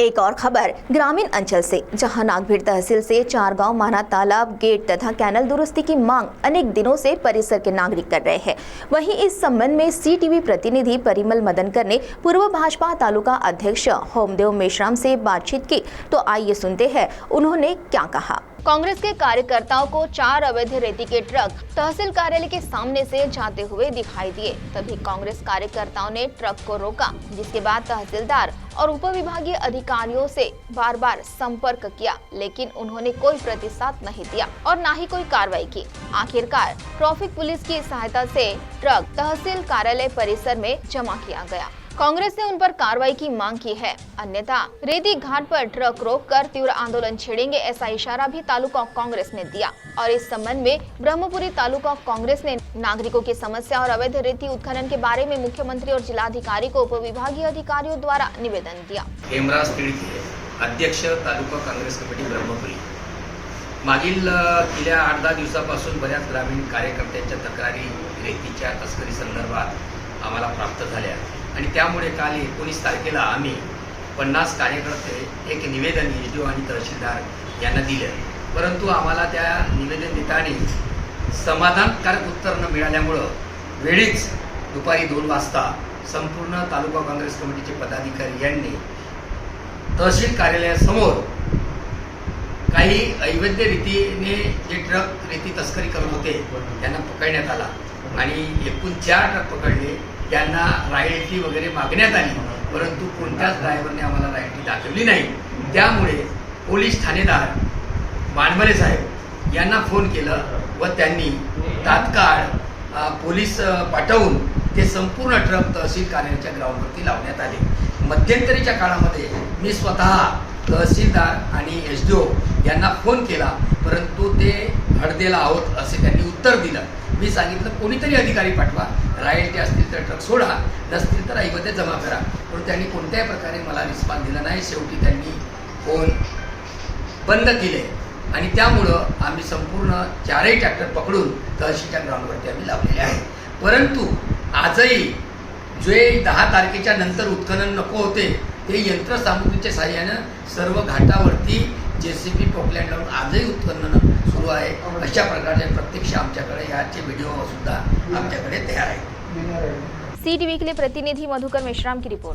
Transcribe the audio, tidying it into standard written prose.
एक और खबर ग्रामीण अंचल से, जहां नागभीड़ तहसील से 4 गांव माना तालाब, गेट तथा कैनल दुरुस्ती की मांग अनेक दिनों से परिसर के नागरिक कर रहे हैं। वहीं इस संबंध में सीटीवी प्रतिनिधि परिमल मदनकर ने पूर्व भाजपा तालुका अध्यक्ष होमदेव मेश्राम से बातचीत की, तो आइए सुनते हैं उन्होंने क्या कहा। कांग्रेस के कार्यकर्ताओं को 4 अवैध रेती के ट्रक तहसील कार्यालय के सामने से जाते हुए दिखाई दिए। तभी कांग्रेस कार्यकर्ताओं ने ट्रक को रोका, जिसके बाद तहसीलदार और उपविभागीय अधिकारियों से बार बार संपर्क किया, लेकिन उन्होंने कोई प्रतिसाद नहीं दिया और न ही कोई कार्रवाई की। आखिरकार ट्रैफिक पुलिस की सहायता से ट्रक तहसील कार्यालय परिसर में जमा किया गया। कांग्रेस ने उन पर कार्रवाई की मांग की है, अन्यथा रेती घाट पर ट्रक रोककर तीव्र आंदोलन छेड़ेंगे, ऐसा इशारा भी तालुका कांग्रेस ने दिया। और इस संबंध में ब्रह्मपुरी तालुका कांग्रेस ने नागरिकों की समस्या और अवैध रेती उत्खनन के बारे में मुख्यमंत्री और जिलाधिकारी को उपविभागीय अधिकारियों द्वारा निवेदन दिया। हेमराज तिळके, अध्यक्ष तालुका काँग्रेस कमिटी ब्रह्मपुरी। मागील गेल्या 8-10 दिवसापासून बऱ्याच ग्रामीण कार्यकर्त्यांच्या तक्रारी रेतीच्या तस्करी संदर्भात आम्हाला प्राप्त झाल्या आणि त्यामुळे काल 19 तारखेला आम्ही 50 कार्यकर्ते एक निवेदन एसडीओ आणि तहसीलदार यांना दिलं, परंतु आम्हाला त्या निवेदन देताना समाधानकारक उत्तर न मिळाल्यामुळं वेळीच दुपारी 2 वाजता संपूर्ण तालुका काँग्रेस कमिटीचे पदाधिकारी यांनी तहसील कार्यालयासमोर काही अवैध रीतीने जे ट्रक रेती तस्करी करत होते त्यांना पकडण्यात आला आणि एकूण 4 ट्रक पकडले। त्यांना रॉयल्टी वगैरे मागण्यात आली, परंतु कोणत्याच ड्रायव्हरने आम्हाला रॉयल्टी दाखवली नाही। त्यामुळे पोलीस ठाणेदार मानमले साहेब यांना फोन केलं व त्यांनी तात्काळ पोलीस पाठवून ते संपूर्ण ट्रक तहसील कार्यालयाच्या ग्राउंडवरती लावण्यात आले। मध्यंतरीच्या काळामध्ये मी स्वतः तहसीलदार आणि एसडीओ यांना फोन केला, परंतु ते हळदेला आहोत असे त्यांनी उत्तर दिलं। मी सांगितलं कोणीतरी अधिकारी पाठवा, रॉयल्टी असतील तर ट्रक सोडा, नसतील तर ऐवज जमा करा, पण त्यांनी कोणत्याही प्रकारे मला रिस्पॉन्स दिला नाही। शेवटी त्यांनी फोन बंद केले आणि त्यामुळं आम्ही संपूर्ण 4ही ट्रॅक्टर पकडून तहसीलच्या ग्राउंडवरती आम्ही लावलेले आहे। परंतु आजही जे 10 तारखेच्या नंतर उत्खनन नको होते ते यंत्रसामुग्रीच्या सहाय्यानं सर्व घाटावरती जेसीबी पोकलँड लावून आजही उत्खनन सुरू आहे। अशा प्रकारचे प्रत्यक्ष आमच्याकडे याचे व्हिडिओ सुद्धा आमच्याकडे तयार आहेत। सीटीवी के लिए प्रतिनिधि मधुकर मेश्राम की रिपोर्ट।